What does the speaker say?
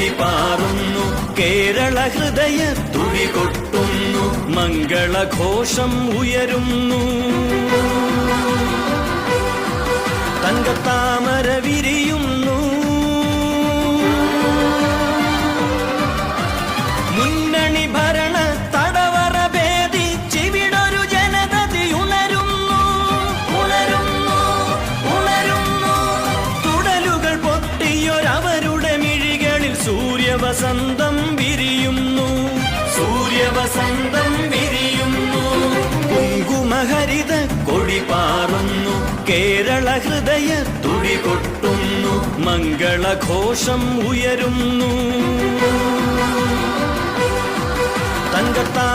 കൊടിപാറുന്നു കേരള ഹൃദയ തുടി കൊട്ടുന്നു മംഗളഘോഷം ഉയരുന്നു തങ്കത്താമര വിരിയുന്നു മുന്നണി ഭരണ തടവറ ഭേദിച്ചിവിടൊരു ജനതതി ഉണരുന്നു ഉണരുന്നു ഉണരുന്നു തുടലുകൾ പൊട്ടിയൊരവരുടെ മിഴികളിൽ സൂര്യവസന്തം വിരിയുന്നു സൂര്യവസന്തം വിരിയുന്നു കുങ്കുമഹരിത കൊടിപാറുന്നു കേരള ഹൃദയ തുടി കൊട്ടുന്നു മംഗളഘോഷം ഉയരുന്നു തങ്കത്താ